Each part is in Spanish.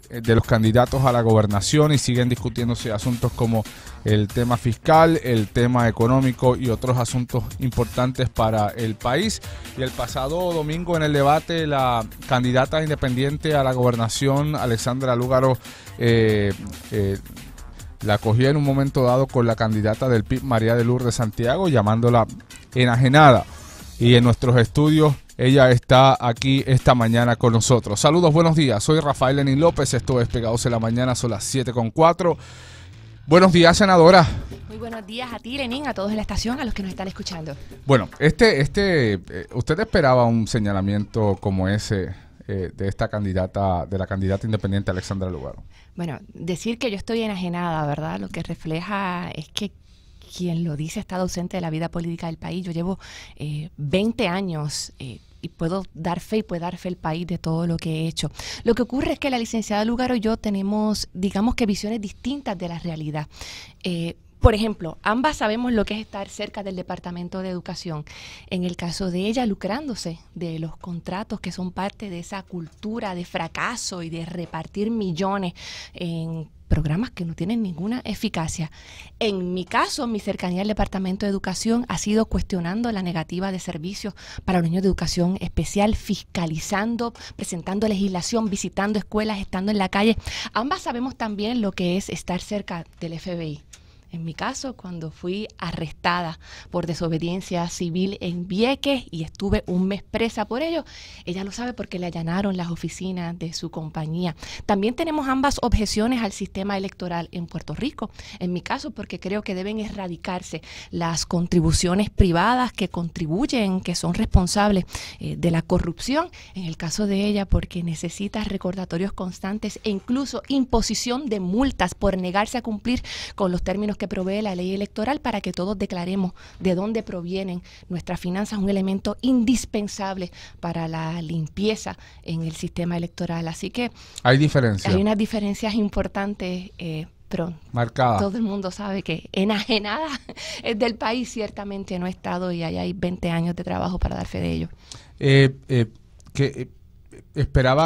de los candidatos a la gobernación y siguen discutiéndose asuntos como el tema fiscal, el tema económico y otros asuntos importantes para el país. Y el pasado domingo en el debate, la candidata independiente a la gobernación, Alexandra Lúgaro, la cogió en un momento dado con la candidata del PIB, María de Lourdes Santiago, llamándola enajenada. Y en nuestros estudios ella está aquí esta mañana con nosotros. Saludos, buenos días. Soy Rafael Lenín López. Esto es Pegados en la Mañana, son las 7:04. Buenos días, senadora. Muy buenos días a ti, Lenín, a todos en la estación, a los que nos están escuchando. Bueno, ¿usted esperaba un señalamiento como ese de esta candidata, de la candidata independiente Alexandra Lúgaro? Bueno, decir que yo estoy enajenada, ¿verdad? Lo que refleja es que quien lo dice está ausente de la vida política del país. Yo llevo 20 años y puedo dar fe el país de todo lo que he hecho. Lo que ocurre es que la licenciada Lúgaro y yo tenemos, digamos que visiones distintas de la realidad. Por ejemplo, ambas sabemos lo que es estar cerca del Departamento de Educación. En el caso de ella, lucrándose de los contratos que son parte de esa cultura de fracaso y de repartir millones en programas que no tienen ninguna eficacia. En mi caso, mi cercanía al Departamento de Educación ha sido cuestionando la negativa de servicios para los niños de educación especial, fiscalizando, presentando legislación, visitando escuelas, estando en la calle. Ambas sabemos también lo que es estar cerca del FBI. En mi caso, cuando fui arrestada por desobediencia civil en Vieques y estuve un mes presa por ello, ella lo sabe porque le allanaron las oficinas de su compañía. También tenemos ambas objeciones al sistema electoral en Puerto Rico. En mi caso, porque creo que deben erradicarse las contribuciones privadas que contribuyen, que son responsables de la corrupción. En el caso de ella, porque necesita recordatorios constantes e incluso imposición de multas por negarse a cumplir con los términos que provee la ley electoral para que todos declaremos de dónde provienen nuestras finanzas, un elemento indispensable para la limpieza en el sistema electoral. Así que hay diferencias. Hay unas diferencias importantes, pero marcada. Todo el mundo sabe que enajenada del país ciertamente no he estado y hay 20 años de trabajo para dar fe de ello.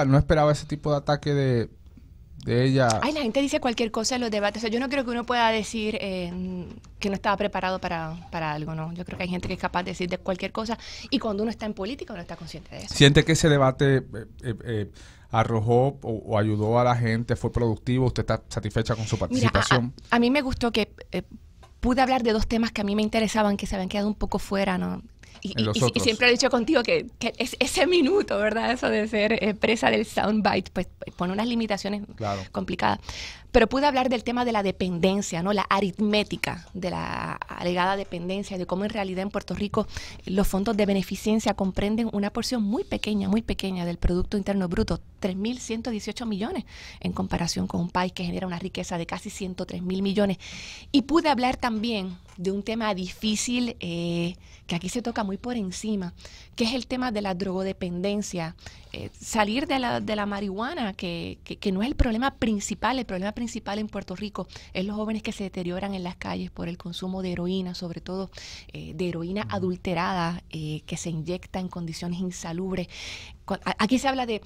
No esperaba ese tipo de ataque de ella. Ay, la gente dice cualquier cosa en los debates. O sea, yo no creo que uno pueda decir que no estaba preparado para algo, ¿no? Yo creo que hay gente que es capaz de decir de cualquier cosa y cuando uno está en política uno está consciente de eso. ¿Siente que ese debate arrojó o ayudó a la gente, fue productivo? ¿Usted está satisfecha con su participación? Mira, a mí me gustó que pude hablar de dos temas que a mí me interesaban, que se habían quedado un poco fuera, ¿no? Y siempre he dicho contigo que ese minuto, ¿verdad? Eso de ser presa del soundbite, pues pone unas limitaciones complicadas. Pero pude hablar del tema de la dependencia, ¿no? La aritmética de la alegada dependencia, de cómo en realidad en Puerto Rico los fondos de beneficencia comprenden una porción muy pequeña del Producto Interno Bruto, 3.118 millones, en comparación con un país que genera una riqueza de casi 103.000 millones. Y pude hablar también de un tema difícil que aquí se toca muy por encima, que es el tema de la drogodependencia. Salir de la marihuana, que no es el problema principal. El problema principal en Puerto Rico es los jóvenes que se deterioran en las calles por el consumo de heroína, sobre todo de heroína adulterada, que se inyecta en condiciones insalubres. Aquí se habla de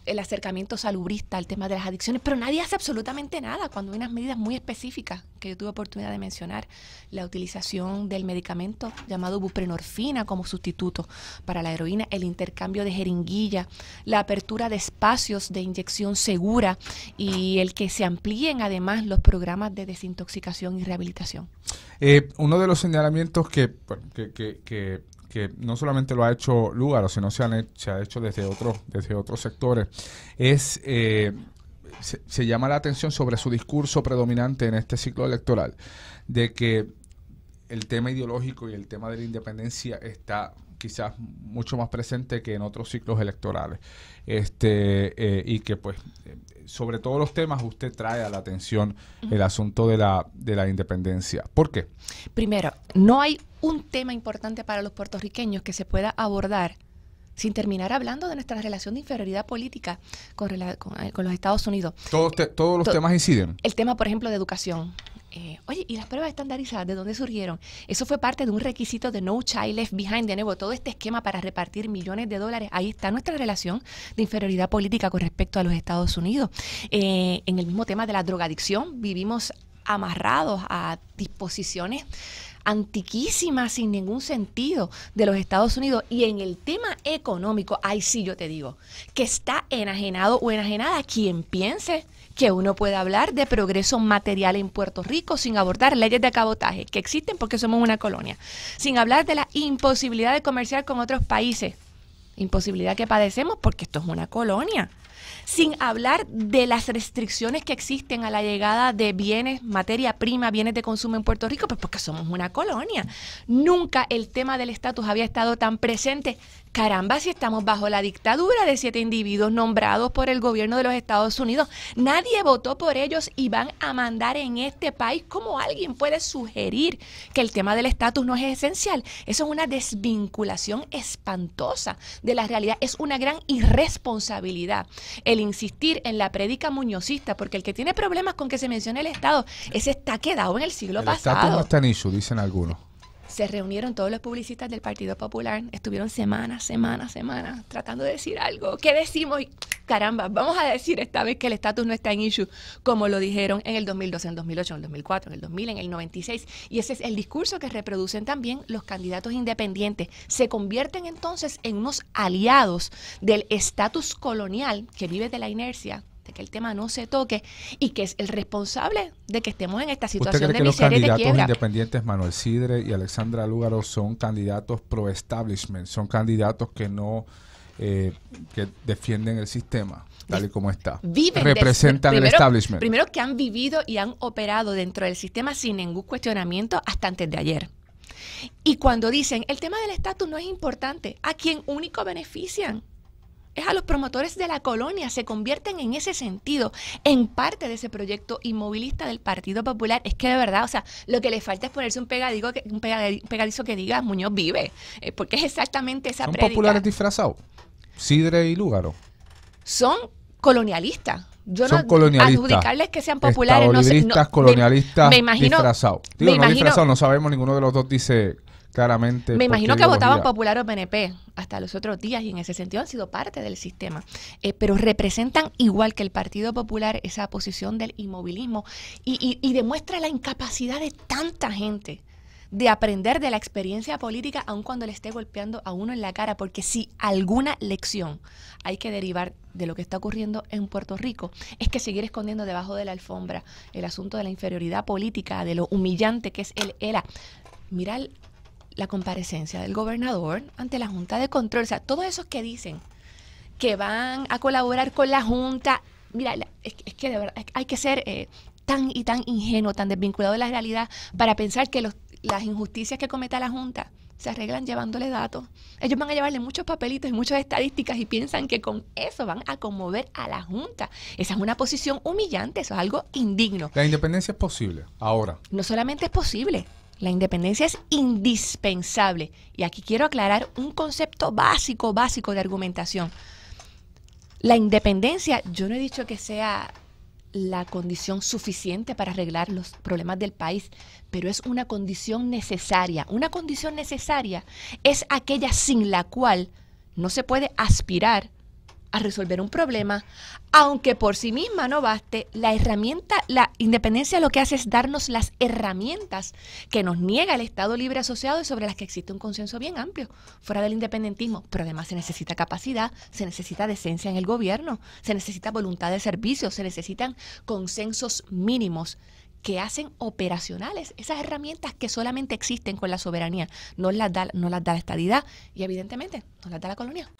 el acercamiento salubrista al tema de las adicciones, pero nadie hace absolutamente nada cuando hay unas medidas muy específicas que yo tuve oportunidad de mencionar. La utilización del medicamento llamado buprenorfina como sustituto para la heroína, el intercambio de jeringuilla, la apertura de espacios de inyección segura y el que se amplíen además los programas de desintoxicación y rehabilitación. Uno de los señalamientos que no solamente lo ha hecho Lúgaro, sino se ha hecho desde otros sectores, es se llama la atención sobre su discurso predominante en este ciclo electoral, de que el tema ideológico y el tema de la independencia está quizás mucho más presente que en otros ciclos electorales, y que pues sobre todos los temas usted trae a la atención el asunto de la independencia. ¿Por qué? Primero, no hay un tema importante para los puertorriqueños que se pueda abordar sin terminar hablando de nuestra relación de inferioridad política con los Estados Unidos. Todos los temas inciden. El tema, por ejemplo, de educación. Oye, ¿y las pruebas estandarizadas de dónde surgieron? Eso fue parte de un requisito de No Child Left Behind. De nuevo, todo este esquema para repartir millones de dólares. Ahí está nuestra relación de inferioridad política con respecto a los Estados Unidos. En el mismo tema de la drogadicción, vivimos amarrados a disposiciones antiquísimas sin ningún sentido de los Estados Unidos. Y en el tema económico, ahí sí yo te digo, que está enajenado o enajenada quien piense que uno puede hablar de progreso material en Puerto Rico sin abordar leyes de cabotaje que existen porque somos una colonia, sin hablar de la imposibilidad de comerciar con otros países, imposibilidad que padecemos porque esto es una colonia, sin hablar de las restricciones que existen a la llegada de bienes, materia prima, bienes de consumo en Puerto Rico, pues porque somos una colonia. Nunca el tema del estatus había estado tan presente. Caramba, si estamos bajo la dictadura de 7 individuos nombrados por el gobierno de los Estados Unidos, nadie votó por ellos y van a mandar en este país. ¿Cómo alguien puede sugerir que el tema del estatus no es esencial? Eso es una desvinculación espantosa de la realidad. Es una gran irresponsabilidad el insistir en la prédica muñozista, porque el que tiene problemas con que se mencione el Estado, ese está quedado en el siglo pasado. El estatus no está en issue, dicen algunos. Se reunieron todos los publicistas del Partido Popular, estuvieron semanas tratando de decir algo. ¿Qué decimos? Y, caramba, vamos a decir esta vez que el estatus no está en issue, como lo dijeron en el 2012, en el 2008, en el 2004, en el 2000, en el 96. Y ese es el discurso que reproducen también los candidatos independientes. Se convierten entonces en unos aliados del estatus colonial que vive de la inercia, de que el tema no se toque y que es el responsable de que estemos en esta situación de miseria y de quiebra. ¿Usted cree que los candidatos independientes Manuel Sidre y Alexandra Lúgaro son candidatos pro-establishment? ¿Son candidatos que no que defienden el sistema tal y como está? ¿Representan el establishment? Primero que han vivido y han operado dentro del sistema sin ningún cuestionamiento hasta antes de ayer. Y cuando dicen, el tema del estatus no es importante, ¿a quién único benefician? Es a los promotores de la colonia, se convierten en ese sentido, en parte de ese proyecto inmovilista del Partido Popular. Es que de verdad, o sea, lo que le falta es ponerse un pegadizo que diga Muñoz vive, porque es exactamente esa prédica. ¿Son populares disfrazados? Sidre y Lúgaro. Son colonialistas. Yo son no colonialistas, adjudicarles que sean populares, no, colonialistas me imagino, disfrazados. Digo, no disfrazados, no sabemos, ninguno de los dos dice claramente. Me imagino que votaban Popular o PNP hasta los otros días y en ese sentido han sido parte del sistema, pero representan igual que el Partido Popular esa posición del inmovilismo y demuestra la incapacidad de tanta gente de aprender de la experiencia política aun cuando le esté golpeando a uno en la cara, porque si alguna lección hay que derivar de lo que está ocurriendo en Puerto Rico es que seguir escondiendo debajo de la alfombra el asunto de la inferioridad política, de lo humillante que es el ELA. Mira la comparecencia del gobernador ante la Junta de Control, o sea, todos esos que dicen que van a colaborar con la Junta, mira, es que de verdad hay que ser tan ingenuo, tan desvinculado de la realidad para pensar que las injusticias que cometa la Junta se arreglan llevándole datos. Ellos van a llevarle muchos papelitos y muchas estadísticas y piensan que con eso van a conmover a la Junta. Esa es una posición humillante, eso es algo indigno. La independencia es posible ahora. No solamente es posible, la independencia es indispensable. Y aquí quiero aclarar un concepto básico de argumentación. La independencia, yo no he dicho que sea la condición suficiente para arreglar los problemas del país, pero es una condición necesaria. Una condición necesaria es aquella sin la cual no se puede aspirar a resolver un problema, aunque por sí misma no baste. La independencia lo que hace es darnos las herramientas que nos niega el Estado Libre Asociado y sobre las que existe un consenso bien amplio fuera del independentismo. Pero además se necesita capacidad, se necesita decencia en el gobierno, se necesita voluntad de servicio, se necesitan consensos mínimos que hacen operacionales esas herramientas que solamente existen con la soberanía. No las da la estadidad y evidentemente no las da la colonia.